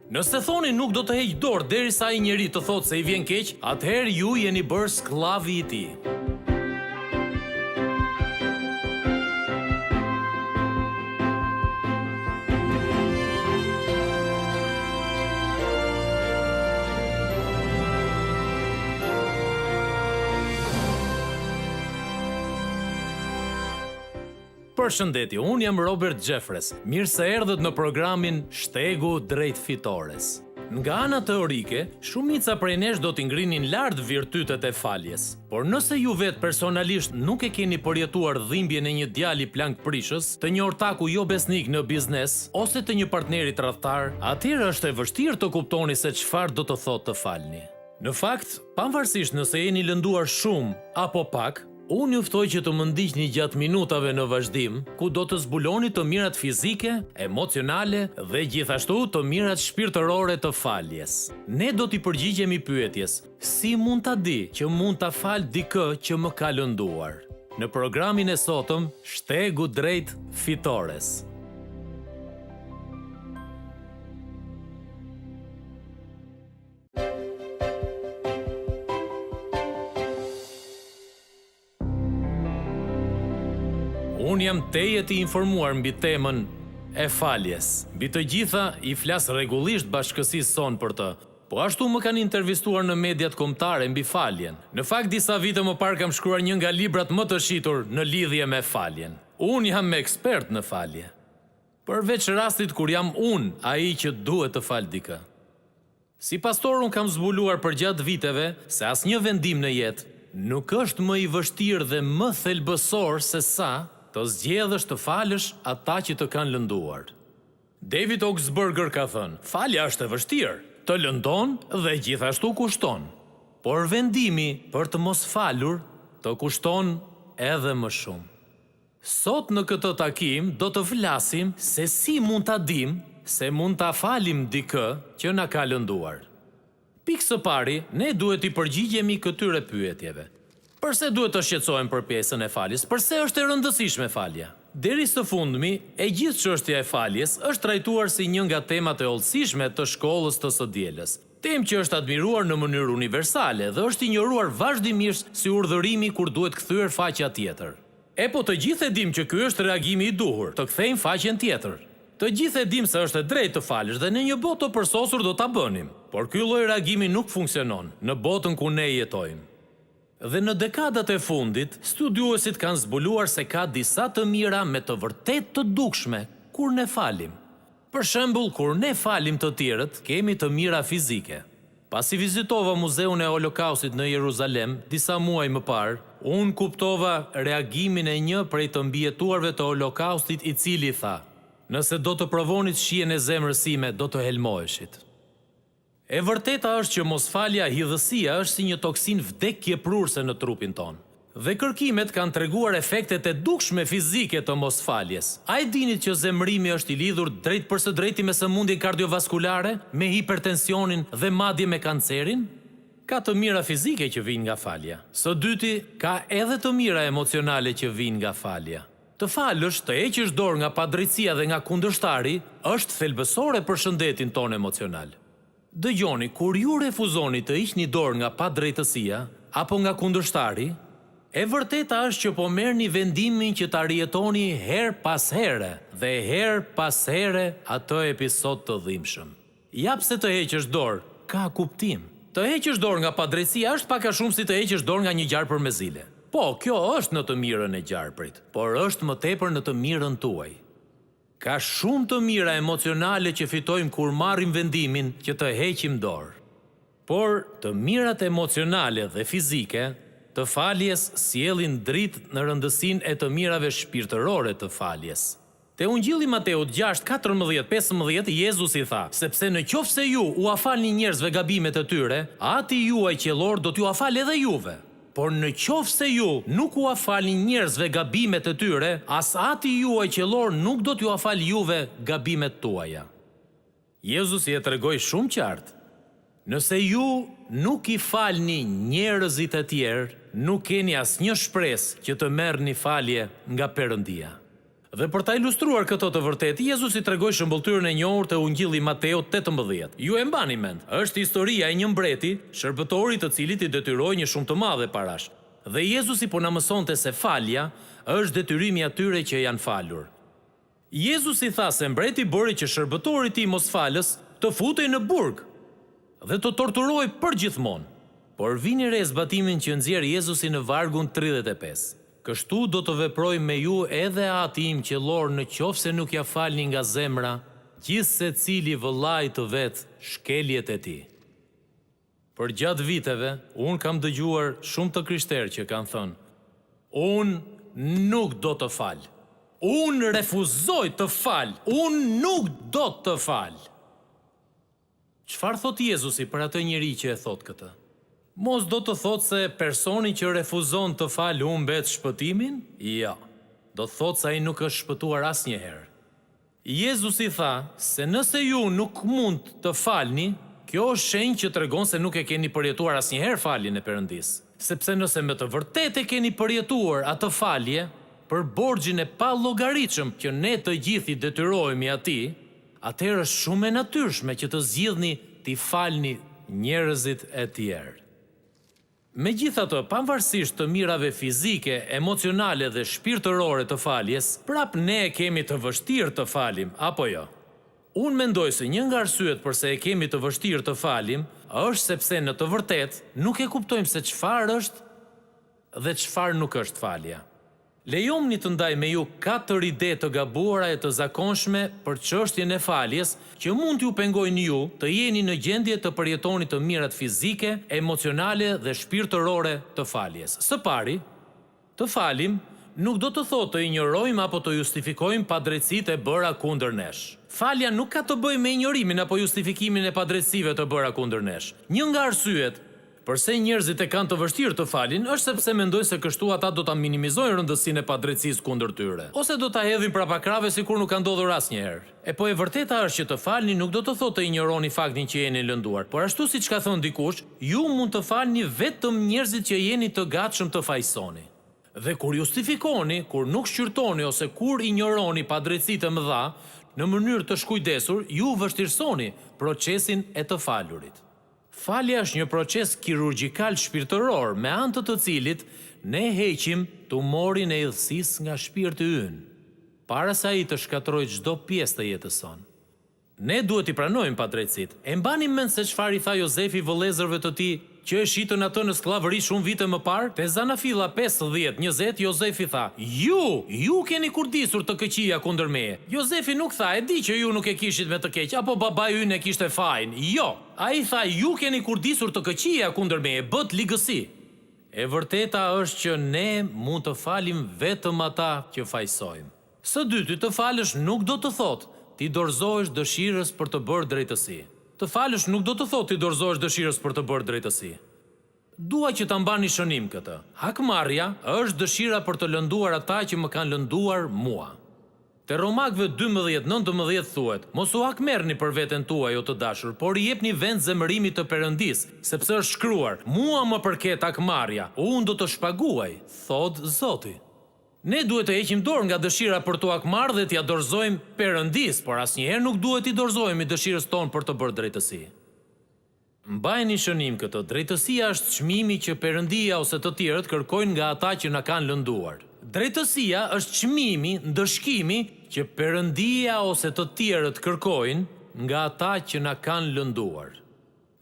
Nëse thoni nuk do të heq dorë derisa ai njeri të thotë se i vjen keq, atëherë ju jeni bërë skllavi i tij. Përshëndetje, unë jam Robert Gjefres. Mirë se erdhët në programin Shtegu drejt fitores. Nga ana teorike, shumica prej nesh do t'i ngrinin lart virtytet e faljes. Por nëse ju vetë personalisht nuk e keni përjetuar dhimbjen e një djali plank prishës, të një ortaku jo besnik në biznes, ose të një partneri tradhtar, atëherë është e vështirë të kuptoni se çfarë do të thotë të falni. Në fakt, pavarësisht nëse jeni lënduar shumë apo pak, unë ju ftoj që të më ndiqni gjatë minutave në vazhdim, ku do të zbuloni të mirat fizike, emocionale dhe gjithashtu të mirat shpirtërore të faljes. Ne do t'i përgjigjemi pyetjes: si mund ta di që mund ta fal dikë që më ka lënduar? Në programin e sotëm, Shtegu drejt fitores. Unë jam tejet i informuar mbi temën e faljes. Mbi të gjitha i flas rregullisht bashkësisë son për të, po ashtu më kanë intervistuar në mediat kombëtare mbi faljen. Në fakt, disa vite më parë kam shkruar një nga librat më të shitur në lidhje me faljen. Unë jam ekspert në falje. Përveç rastit kur jam unë ai që duhet të fal dikë. Si pastor unë kam zbuluar përgjatë viteve se asnjë vendim në jetë nuk është më i vështirë dhe më thelbësor se sa të zgjedhësh të falësh ata që të kanë lënduar. David Augsburger ka thënë: falja është e vështirë, të lëndon dhe gjithashtu kushton. Por vendimi për të mos falur të kushton edhe më shumë. Sot në këtë takim do të flasim se si mund ta dim se mund ta falim dikë që na ka lënduar. Pikë së pari, ne duhet i përgjigjemi këtyre pyetjeve. Përse duhet të shqetësohem për pjesën e faljes? Përse është e rëndësishme falja? Deri së fundmi, e gjithë çështja e faljes është trajtuar si një nga temat e hollësishme të shkollës të së dielës. Temë që është admiruar në mënyrë universale dhe është injoruar vazhdimisht si urdhërimi kur duhet kthyer faqja tjetër. E po të gjithë e dim që ky është reagimi i duhur, të kthejmë faqen tjetër. Të gjithë e dim se është e drejtë të falësh dhe në një botë të përsosur do ta bënim. Por ky lloj reagimi nuk funksionon në botën ku ne jetojmë. Dhe në dekadat e fundit, studiuesit kanë zbuluar se ka disa të mira me të vërtet të dukshme kur ne falim. Për shembull, kur ne falim të tjerët, kemi të mira fizike. Pasi vizitova Muzeun e Holokaustit në Jeruzalem disa muaj më parë, unë kuptova reagimin e një prej të mbijetuarve të Holokaustit, i cili tha: nëse do të provonit shijen e zemrës sime, do të helmoheshit. E vërteta është që mosfalja, hidhësia, është si një toksin vdekjeprurse në trupin tonë. Dhe kërkimet kanë treguar efektet e dukshme fizike të mosfaljes. A e dinit që zemrimi është i lidhur drejt për së drejti me sëmundjen kardiovaskulare, me hipertensionin dhe madje me kancerin? Ka të mira fizike që vijnë nga falja. Së dyti, ka edhe të mira emocionale që vijnë nga falja. Të falësh, të heqësh dorë nga padrejtësia dhe nga kundërshtari, është thelbësore për shëndetin tonë emocional. Dëgjoni, kur ju refuzoni të hiqni dorë nga padrejtësia apo nga kundërshtari, e vërteta është që po merrni vendimin që ta rijetoni her pas here dhe her pas here atë episod të dhimbshëm. Jap se të heqësh dorë ka kuptim. Të heqësh dorë nga padrejtësia është pak a shumë si të heqësh dorë nga një gjarë përmezile. Po, kjo është në të mirën e gjarprit, por është më tepër në të mirën tuaj. Ka shumë të mira emocionale që fitojmë kur marrim vendimin që të heqim dorë. Por të mirat emocionale dhe fizike të faljes sjellin dritë në rëndësinë e të mirave shpirtërore të faljes. Te Ungjilli Mateut 6:14-15 Jezusi tha: sepse në qoftë se ju u afalni njerëzve gabimet e tyre, Ati juaj qiellor do t'ju afal edhe juve. Por në qoftë se ju nuk u afalni njerëzve gabimet e tyre, as Ati juaj qiellor nuk do t'ju afal juve gabimet tuaja. Jezusi e tregoi shumë qartë: nëse ju nuk i falni njerëzit e tjerë, nuk keni asnjë shpresë që të merrni falje nga Perëndia. Dhe për ta ilustruar këto të vërtetë, Jezusi tregoi shëmbulltyrën e njohur të Ungjillit Mateu 18. Ju e mbani mend, është historia e një mbreti, shërbëtori të cilit i detyroi një shumë të madhe parash. Dhe Jezusi po na mësonte se falja është detyrimi atyre që janë falur. Jezusi tha se mbreti bëri që shërbëtori i tij mosfalës të futej në burg dhe të torturoj përgjithmonë. Por vini re zbatimin që nxjerr Jezusi në vargun 35. Kështu do të veproj me ju edhe ati im qellor në qoftë se nuk ja falni nga zemra, gjithë se cili vëllai të vetë shkeljet e tij. Për gjatë viteve, unë kam dëgjuar shumë të krishterë që kanë thënë, unë nuk do të fal. Unë refuzoj të fal. Unë nuk do të fal. Çfarë thot Jezusi për atë njeri që e thot këtë? Mos do të thot se personi që refuzon të fal humbet shpëtimin? Jo. Do të thot se ai nuk është shpëtuar asnjëherë. Jezusi tha se nëse ju nuk mund të falni, kjo është shenjë që tregon se nuk e keni përjetuar asnjëherë faljen e Perëndisë. Sepse nëse me të vërtetë e keni përjetuar atë falje për borxhin e pallogaritshëm që ne të gjithë i detyrohemi atij, atëherë është shumë e natyrshme që të zgjidhni t'i falni njerëzit e tjerë. Megjithatë, pavarësisht të mirave fizike, emocionale dhe shpirtërore të faljes, prap ne e kemi të vështirë të falim, apo jo? Unë mendoj se një nga arsyet përse e kemi të vështirë të falim, është sepse në të vërtet nuk e kuptojmë se çfarë është dhe çfarë nuk është falja. Lejomni të ndaj me ju 4 ide të gabuara e të zakonshme për çështjen e faljes që mund t'ju pengojnë ju të jeni në gjendje të përjetoni të mirat fizike, emocionale dhe shpirtërore të faljes. Së pari, të falim nuk do të thotë të injorojmë apo të justifikojmë padrejtësitë e bëra kundër nesh. Falja nuk ka të bëjë me injorimin apo justifikimin e padrejtësive të bëra kundër nesh. Një nga arsyet përse njerëzit e kanë të vështirë të falin, është sepse mendojnë se kështu ata do ta minimizojnë rëndësinë e padrejtësisë kundër tyre, ose do ta hedhin prapa krave sikur nuk ka ndodhur asnjëherë. E po e vërteta është që të falni nuk do të thotë të injoroni faktin që jeni lënduar, por ashtu siç ka thënë dikush, ju mund të falni vetëm njerëzit që jeni të gatshëm të fajsoni. Dhe kur justifikoni, kur nuk shqyrtoni ose kur injoroni padrejtësitë e mëdha, në mënyrë të shkujdesur, ju vështirësoni procesin e të falurit. Falja është një proces kirurgjikal shpirtëror me anë të cilit ne heqim tumorin e idhësisë nga shpirti ynë, para se ai të shkatërrojë çdo pjesë të jetës sonë. Ne duhet i pranojmë padrejtësitë. E mbani mend se çfarë i tha Jozefi vëllezërve të tij që e shitën atë në skllavëri shumë vite më parë? Te Zanafilla 50:20, Jozefi tha: Ju keni kurdisur të këqija kundër meje. Jozefi nuk tha: E di që ju nuk e kishit me të keq, apo babai ynë e kishte fajin. Jo, ai tha: Ju keni kurdisur të këqija kundër meje, bët ligësi. E vërteta është që ne mund të falim vetëm ata që fajsojmë. Së dyti, të falësh nuk do të thotë ti dorëzohesh dëshirës për të bërë drejtësi. Të falësh nuk do të thotë ti dorëzohesh dëshirës për të bërë drejtësi. Dua që ta mbani shënim këtë. Hakmarrja është dëshira për të lënduar ata që më kanë lënduar mua. Te Romakëve 12:19 thuhet: Mos u hakmerrni për veten tuaj o të dashur, por i jepni vend zemërimit të Perëndis, sepse është shkruar: Mua më përket hakmarrja, unë do të shpaguaj, thot Zoti. Ne duhet të heqim dorë nga dëshira për të hakmarrë dhe t'ia dorëzojmë Perëndis, por asnjëherë nuk duhet t'i dorëzojmë dëshirës tonë për të bërë drejtësi. Mbajeni shënim këtë, drejtësia është çmimi që Perëndia ose të tjerët kërkojnë nga ata që na kanë lënduar. Drejtësia është çmimi, ndëshkimi që Perëndia ose të tjerët kërkojnë nga ata që na kanë lënduar.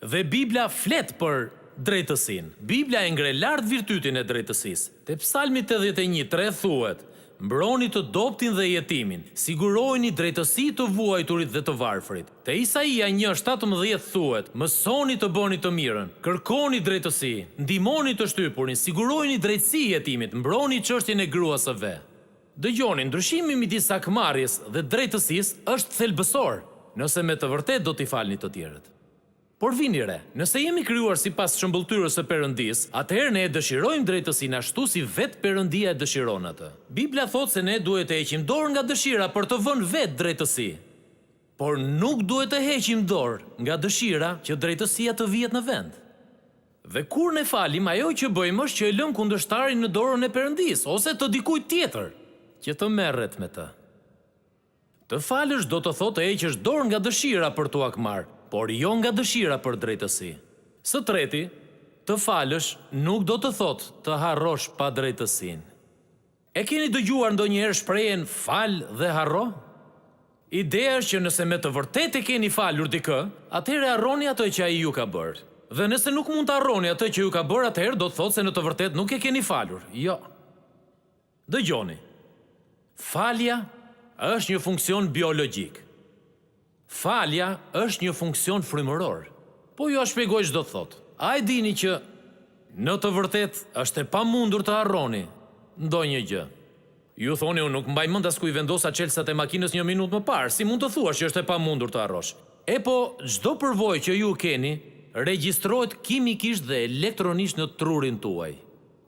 Dhe Bibla flet për drejtësinë. Bibla e ngre lart virtytin e drejtësisë. Te Psalmi 81:3 thuhet: Mbroni të dobtin dhe jetimin, sigurojeni drejtësi të vuajturit dhe të varfrit. Te Isaia 1:17 thuhet: Mësoni të bëni të mirën, kërkoni drejtësi, ndihmoni të shtypurin, sigurojeni drejtësi jetimit, mbroni çështjen e gruas së ve. Dëgjoni, ndryshimi midis hakmarrjes dhe drejtësisë është thelbësor, nëse me të vërtetë do t'i falni të tjerët. Por vini re, nëse jemi krijuar sipas shëmbulltyrës së Perëndis, atëherë ne e dëshirojmë drejtësinë ashtu si vetë Perëndia e dëshiron atë. Bibla thotë se ne duhet të heqim dorë nga dëshira për të vënë vetë drejtësi. Por nuk duhet të heqim dorë nga dëshira që drejtësia të vihet në vend. Dhe kur ne falim, ajo që bëjmë është që e lëm kundërshtarin në dorën e Perëndis ose të dikujt tjetër që të merret me të. Të falësh do të thotë e heqësh dorë nga dëshira për t'u akmarr, por jo nga dëshira për drejtësi. Së treti, të falësh nuk do të thotë të harrosh pa drejtësinë. E keni dëgjuar ndonjëherë shprehjen fal dhe harro? Ideja është që nëse me të vërtetë e keni falur dikë, atëherë harroni atë që ai ju ka bërë. Dhe nëse nuk mund të harroni atë që ju ka bërë, atëherë do të thotë se në të vërtetë nuk e keni falur. Jo. Dëgjoni. Falja është një funksion biologjik. Falja është një funksion frymëror. Po ju a shpjegoj ç'do të thotë. A e dini që në të vërtetë është e pamundur të harroni ndonjë gjë? Ju thoni unë nuk mbaj mend as ku i vendosa çelësat e makinës një minutë më parë, si mund të thuash që është e pamundur të harrosh? E po, çdo përvojë që ju keni regjistrohet kimikisht dhe elektronisht në trurin tuaj.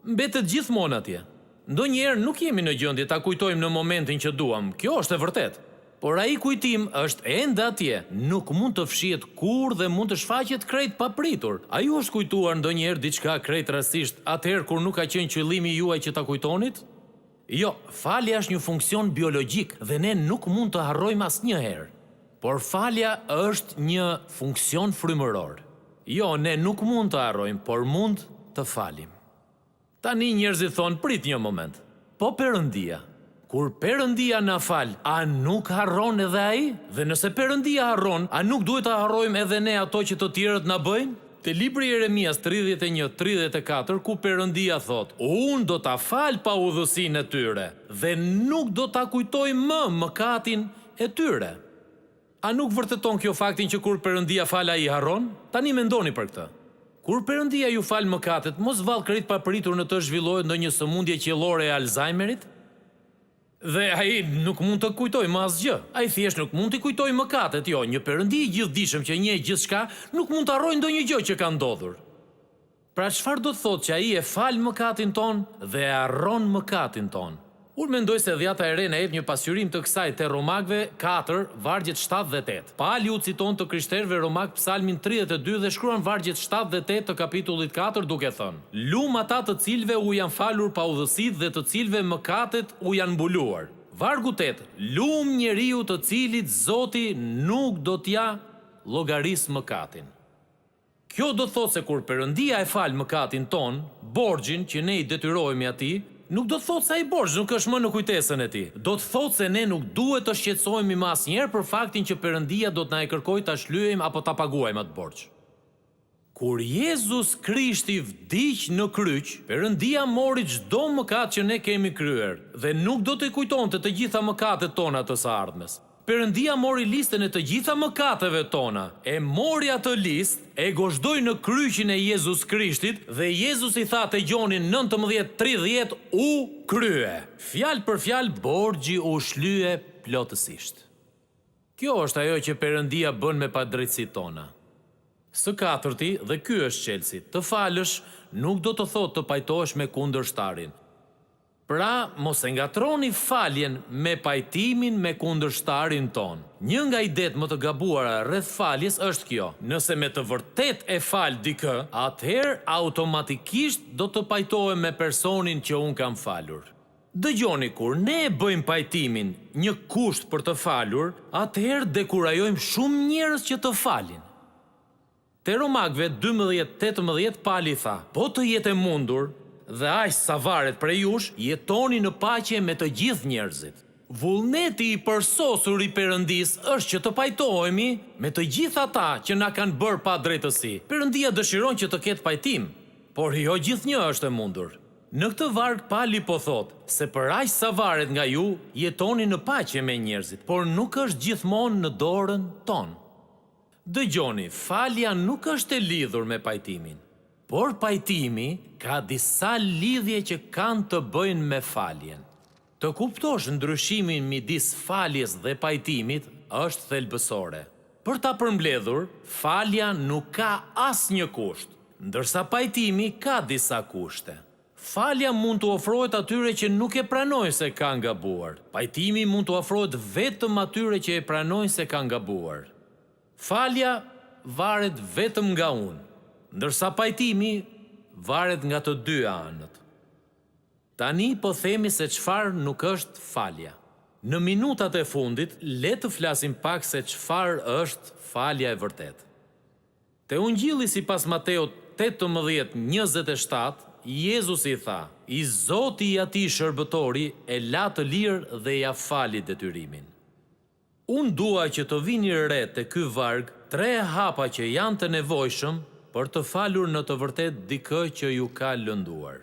Mbetet gjithmonë atje. Ndonjëherë nuk jemi në gjendje ta kujtojmë në momentin që duam. Kjo është e vërtetë. Por ai kujtim është ende atje, nuk mund të fshihet kurrë dhe mund të shfaqet krejt papritur. A ju është kujtuar ndonjëherë diçka krejt rastisht atëherë kur nuk ka qenë qëllimi juaj që ta kujtonit? Jo, falja është një funksion biologjik dhe ne nuk mund të harrojmë asnjëherë. Por falja është një funksion frymëror. Jo, ne nuk mund të harrojmë, por mund të falim. Tani njerëzit thonë, prit një moment. Po Perëndia, kur Perëndia na fal, a nuk harron edhe ai? Dhe nëse Perëndia harron, a nuk duhet të harrojmë edhe ne ato që të tjerët na bëjnë? Te libri Jeremias 31:34, ku Perëndia thot, unë do ta fal pa udhësinë e tyre dhe nuk do ta kujtoj më mëkatin e tyre. A nuk vërteton kjo faktin që kur Perëndia fal ai harron? Tani mendoni për këtë. Kur Perëndia ju fal mëkatet, mos vallë krejt papritur në të zhvillohet ndonjë sëmundje qiellore e Alzheimerit? Dhe ai nuk mund të kujtojë më asgjë. Ai thjesht nuk mund të kujtojë mëkatet. Jo, një Perëndi i gjithdijshëm që njeh gjithçka nuk mund të harrojë ndonjë gjë që ka ndodhur. Pra çfarë do të thotë që ai e fal mëkatin ton dhe e harron mëkatin ton? Unë mendoj se Dhjata e Re na jep një pasqyrim të kësaj te Romakëve 4, vargjet 7 dhe 8. Pali u citon të krishterëve Romak Psalmin 32 dhe shkruan vargjet 7 dhe 8 të kapitullit 4 duke thënë: Lum ata të cilëve u janë falur pa udhësitë dhe të cilëve mëkatet u janë mbuluar. Vargu 8. Lum njeriu të cilit Zoti nuk do t'ja llogaris mëkatin. Kjo do thotë se kur Perëndia e fal mëkatin ton, borxhin që ne i detyrohemi atij, nuk do të thotë se ai borxh nuk është më në kujtesën e tij. Do të thotë se ne nuk duhet të shqetësohemi më asnjëherë për faktin që Perëndia do të na e kërkojë ta shlyejmë apo ta paguajmë atë borxh. Kur Jezus Krishti vdiq në kryq, Perëndia mori çdo mëkat që ne kemi kryer dhe nuk do të kujtonte të gjitha mëkatet tona të së ardhmes. Perëndia mori listën e të gjitha mëkateve tona, e mori atë listë, e gozhdoi në kryqin e Jezus Krishtit dhe Jezus i tha te Gjoni 19:30 u krye. Fjalë për fjalë borxhi u shlye plotësisht. Kjo është ajo që Perëndia bën me padrejtësitë tona. Së katërti, dhe ky është çelësi, të falësh nuk do të thotë të pajtohesh me kundërshtarin. Pra, mos e ngatroni faljen me pajtimin me kundërshtarin ton. Një nga idet më të gabuara rreth faljes është kjo. Nëse me të vërtet e fal dikë, atëherë automatikisht do të pajtohem me personin që unë kam falur. Dëgjoni, kur ne e bëjmë pajtimin një kusht për të falur, atëherë dekurajojmë shumë njerëz që të falin. Te Romakëve 12:18 Pali tha, po të jetë e mundur, dhe aq sa varet prej jush, jetoni në paqe me të gjithë njerëzit. Vullneti i përsosur i Perëndis është që të pajtohemi me të gjithë ata që na kanë bërë pa drejtësi. Perëndia dëshiron që të ketë pajtim, por jo gjithnjë është e mundur. Në këtë varg Pali po thotë se për aq sa varet nga ju, jetoni në paqe me njerëzit, por nuk është gjithmonë në dorën tonë. Dëgjoni, falja nuk është e lidhur me pajtimin. Por pajtimi ka disa lidhje që kanë të bëjnë me faljen. Të kuptosh ndryshimin midis faljes dhe pajtimit është thelbësore. Për ta përmbledhur, falja nuk ka asnjë kusht, ndërsa pajtimi ka disa kushte. Falja mund të ofrohet atyre që nuk e pranojnë se kanë gabuar. Pajtimi mund të ofrohet vetëm atyre që e pranojnë se kanë gabuar. Falja varet vetëm nga unë, ndërsa pajtimi varet nga të dy anët. Tani po themi se çfarë nuk është falja. Në minutat e fundit, le të flasim pak se çfarë është falja e vërtet. Te Ungjilli sipas Mateut 18:27, Jezusi tha: "I Zoti i atij shërbëtori e la të lirë dhe ja fali detyrimin." Unë dua që të vini re te ky varg 3 hapa që janë të nevojshëm për të falur në të vërtet dikë që ju ka lënduar.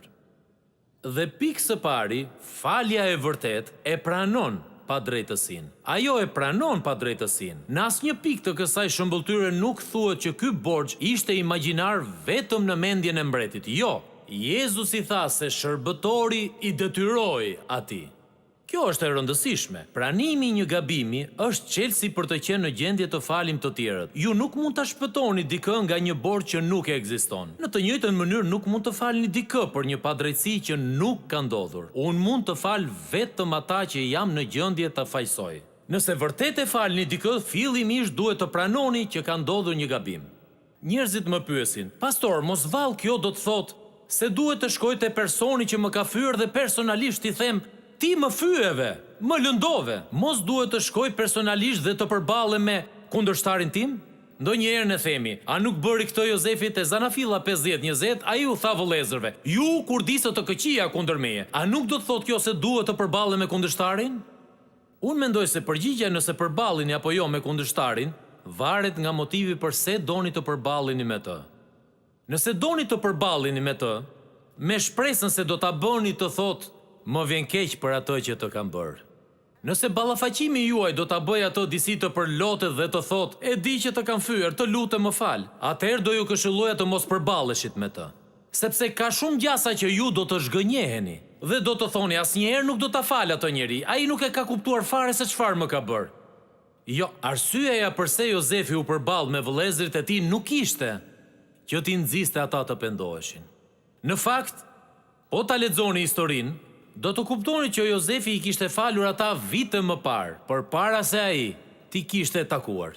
Dhe pikë së pari, falja e vërtet e pranon padrejtësinë. Ajo e pranon padrejtësinë. Në asnjë pikë të kësaj shëmbulltyre nuk thuhet që ky borxh ishte imagjinar vetëm në mendjen e mbretit. Jo, Jezusi tha se shërbëtori i detyroi atij. Kjo është e rëndësishme. Pranimi i një gabimi është çelësi për të qenë në gjendje të falim të tjerët. Ju nuk mund ta shpëtoni dikë nga një borxh që nuk ekziston. Në të njëjtën mënyrë nuk mund të falni dikë për një padrejtësi që nuk ka ndodhur. Unë mund të fal vetëm ata që jam në gjendje të fajsoj. Nëse vërtet e falni dikë, fillimisht duhet të pranoni që ka ndodhur një gabim. Njerëzit më pyesin: "Pastor, mos vallë kjo do të thotë se duhet të shkoj te personi që më ka fyer dhe personalisht I them: ti më fyeve, më lëndove, mos duhet të shkoj personalisht dhe të përballem me kundërshtarin tim?" Ndonjëherë ne themi: "A nuk bëri këtë Jozefi te Zanafilla 50:20, ai u tha vëllezërve: ju kur disë të këqija kundër meje." A nuk do të thotë kjo se duhet të përballem me kundërshtarin? Unë mendoj se përgjigjja nëse përballeni apo jo me kundërshtarin varet nga motivi pse doni të përballeni me të. Nëse doni të përballeni me të, me shpresën se do ta bëni të thotë: "Më vjen keq për atë që të kam bërë." Nëse ballafaqimi juaj do ta bëjë ato disi të përlotet dhe të thotë: "E di që të kam fyer, të lutem më fal." Atëherë do ju këshilloja të mos përballeshit me të. Sepse ka shumë gjasa që ju do të zhgënjeheni dhe do të thoni: "Asnjëherë nuk do ta fal atë njeri, ai nuk e ka kuptuar fare se çfarë më ka bërë." Jo, arsyeja pse Jozefi u përball me vëllezërit e tij nuk ishte që t'i nxiste ata të pendoheshin. Në fakt, po ta lexoni historinë, do të kuptoni që Jozefi I kishte falur ata vite më parë, përpara se ai t'i kishte takuar.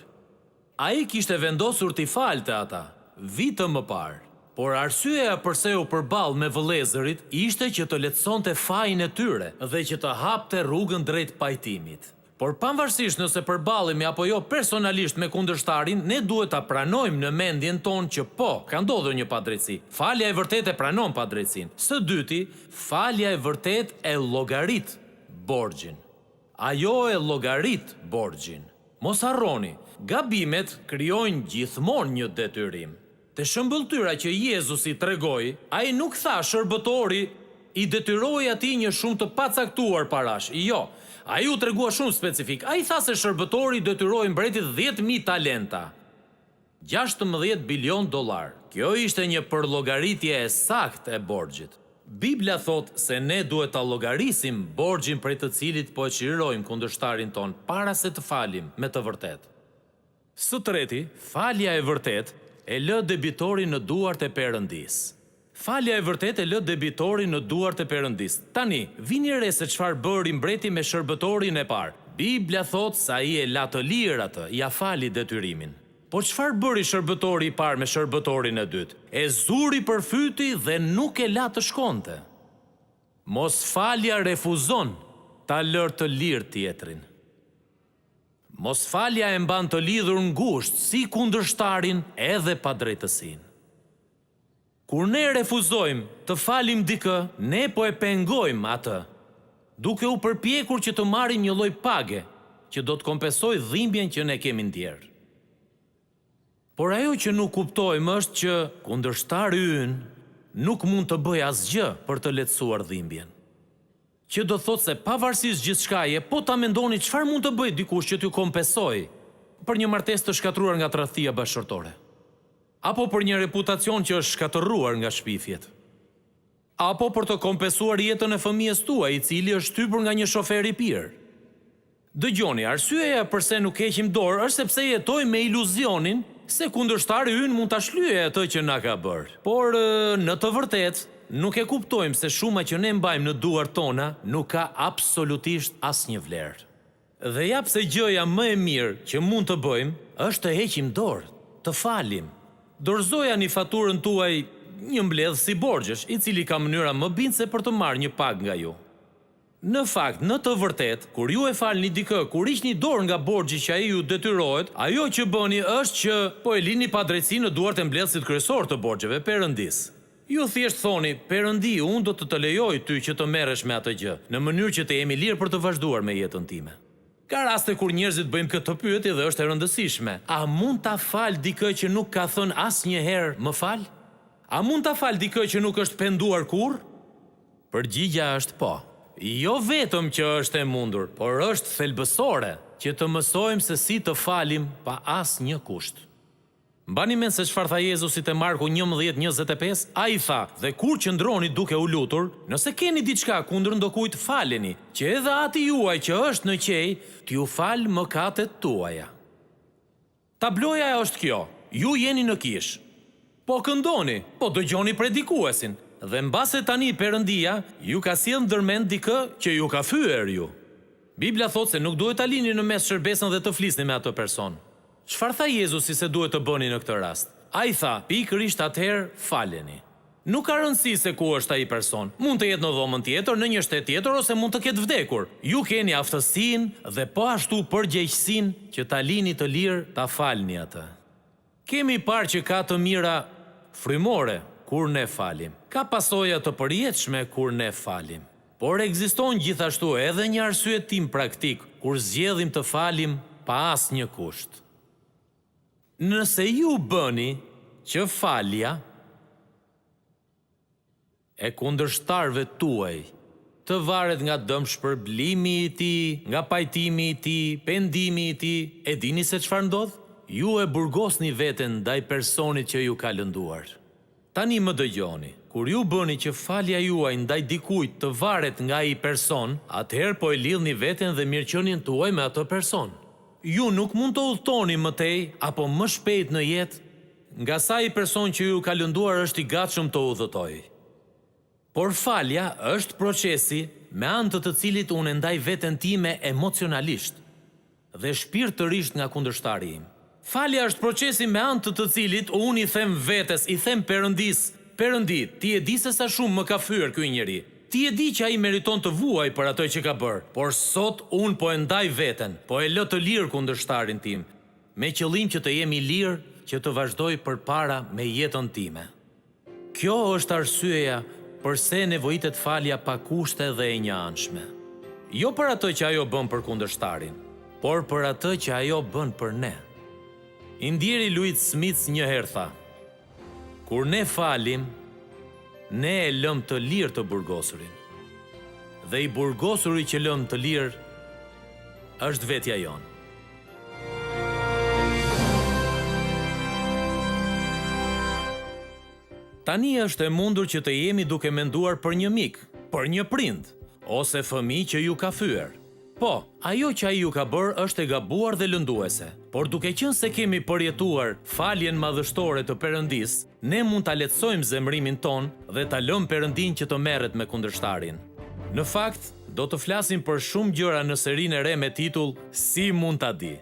Ai kishte vendosur t'i falte ata vite më parë, por arsyeja pse u përball me vëllezërit ishte që të lehtësonte fajin e tyre dhe që të hapte rrugën drejt pajtimit. Por pavarësisht nëse përballemi apo jo personalisht me kundërshtarin, ne duhet ta pranojmë në mendjen tonë që po, ka ndodhur një padrejtësi. Falja e vërtetë e pranon padrejtësinë. Së dyti, falja e vërtetë e llogarit borxhin. Ajo e llogarit borxhin. Mos harroni, gabimet krijojnë gjithmonë një detyrim. Te shëmbulltyra që Jezusi tregoi, ai nuk tha shërbëtori I detyroi atij një shumë të pacaktuar parash. Jo, ai u tregua shumë specifik. Ai tha se shërbëtori detyroi mbretit 10.000 talenta. 16 bilion dollar. Kjo ishte një përllogaritje e saktë e borxhit. Bibla thot se ne duhet ta llogarisim borxhin prej të cilit po e çlirojmë kundërshtarin ton para se të falim me të vërtetë. Së treti, falja e vërtetë e lë debitorin në duart e Perëndisë. Falja e vërtetë e lë debitorin në duart e Perëndisë. Tani, vini re se çfarë bëri mbreti me shërbëtorin e parë. Bibla thot se ai e la të lirë atë, ja fali detyrimin. Po çfarë bëri shërbëtori I parë me shërbëtorin e dytë? E zuri përfyti dhe nuk e la të shkonte. Mosfalja refuzon ta lërë të lirë tjetrin. Mosfalja e mban të lidhur ngushtë si kundërshtarin edhe padrejtësinë. Kur ne refuzojmë të falim dikë, ne po e pengojmë atë, duke u përpjekur që të marrim një lloj page që do të kompensojë dhimbjen që ne kemi ndjerë. Por ajo që nuk kuptojmë është që kundërshtari ynë nuk mund të bëjë asgjë për të lehtësuar dhimbjen. Që do thotë se pavarësisht gjithçkaje, po ta mendoni çfarë mund të bëjë dikush që t'ju kompensojë për një martesë të shkatruar nga tradhtia bashkëtorë, apo për një reputacion që është shkatërruar nga shpifjet, apo për të kompensuar jetën e fëmijës tuaj I cili është shtypur nga një shofer I pirë. Dëgjoni, arsyeja pse nuk heqim dorë është sepse jetojmë me iluzionin se kundërshtari ynë mund ta shlyejë atë që na ka bërë. Por në të vërtetë nuk e kuptojmë se shuma që ne mbajmë në duart tona nuk ka absolutisht asnjë vlerë. Dhe ja pse gjëja më e mirë që mund të bëjmë është të heqim dorë, të falim. Dorëzoja një faturën tuaj një mbledh si borxhesh, I cili ka mënyra më bindse për të marrë një pagë nga ju. Në fakt, në të vërtet, kur ju e falni dikë, kur hiqni dorë nga borxhi që ai ju detyrohet, ajo që bëni është që po e lini pa drejtësi në duart e mbledhësit kryesor të borxheve, Perëndis. Ju thjesht thoni, Perëndi, unë do të lejoj ty që të merresh me atë gjë, në mënyrë që të jemi lirë për të vazhduar me jetën time. Ka raste kur njerëzit bëjmë këtë pyetje dhe është e rëndësishme. A mund ta fal dikë që nuk ka thënë asnjëherë më fal? A mund ta fal dikë që nuk është penduar kurrë? Përgjigjja është po. Jo vetëm që është e mundur, por është thelbësore që të mësojmë se si të falim pa asnjë kusht. Mbani mend se çfarë tha Jezusi te Marku 11:25, ai tha: "Dhe kur qëndroni duke u lutur, nëse keni diçka kundër ndokujt, faleni, që edhe Ati juaj që është në qej, t'ju fal mëkatet tuaja." Tabloja është kjo: ju jeni në kish. Po këndoni, po dëgjoni predikuesin, dhe mbase tani Perëndia ju ka sjellë ndërmend dikë që ju ka fyer ju. Bibla thotë se nuk duhet ta lini në mes shërbesën dhe të flisni me atë person. Çfarë tha Jezusi se duhet të bëni në këtë rast? Ai tha, pikërisht atëherë faleni. Nuk ka rëndësi se ku është ai person. Mund të jetë në dhomën tjetër, në një shtet tjetër ose mund të ketë vdekur. Ju keni aftësinë dhe po ashtu përgjegjësinë që ta lini të lirë ta falni atë. Kemi parë që ka të mira frymore kur ne falim. Ka pasoja të përjetshme kur ne falim. Por ekziston gjithashtu edhe një arsyetim praktik kur zgjedhim të falim pa asnjë kusht. Nëse ju bëni që falja e kundërshtarëve tuaj të varet nga dëmshpërblimi i tij, nga pajtimi i tij, pendimi i tij, e dini se çfarë ndodh? Ju e burgosni veten ndaj personit që ju ka lënduar. Tani më dëgjoni, kur ju bëni që falja juaj ndaj dikujt të varet nga ai person, atëherë po e lidhni veten dhe mirëqenien tuaj me atë person. Ju nuk mund të udhtoni më tej apo më shpejt në jetë, nga sa ai person që ju ka lënduar është i gatshëm të udhëtojë. Por falja është procesi me anë të cilit unë ndaj veten time emocionalisht dhe shpirtërisht nga kundërshtari im. Falja është procesi me anë të cilit unë i them vetes, i them Perëndis, Perëndi, ti e di se sa shumë më ka fyer ky njeri. Ti e di që ai meriton të vuaj për atë që ka bërë, por sot unë po e ndaj veten, po e lë të lirë kundërshtarin tim, me qëllim që të jemi lirë që të vazhdoj përpara me jetën time. Kjo është arsyeja përse nevojitet falja pa kushte dhe e njëanshme. Jo për atë që ajo bën për kundërshtarin, por për atë që ajo bën për ne. Indjeri Louis Smith njëherë tha: "Kur ne falim, ne e lëm të lirë të burgosurin. Dhe i burgosuri që lëm të lirë është vetja jonë." Tani është e mundur që të jemi duke menduar për një mik, për një prind, ose fëmijë që ju ka fyer. Po, ajo që ai ju ka bërë është e gabuar dhe lënduese, por duke qenë se kemi përjetuar faljen madhështore të Perëndis, ne mund ta lehtësojmë zemrimin ton dhe ta lëmë Perëndin që të merret me kundërshtarin. Në fakt, do të flasim për shumë gjëra në serinë e re me titull Si mund ta di.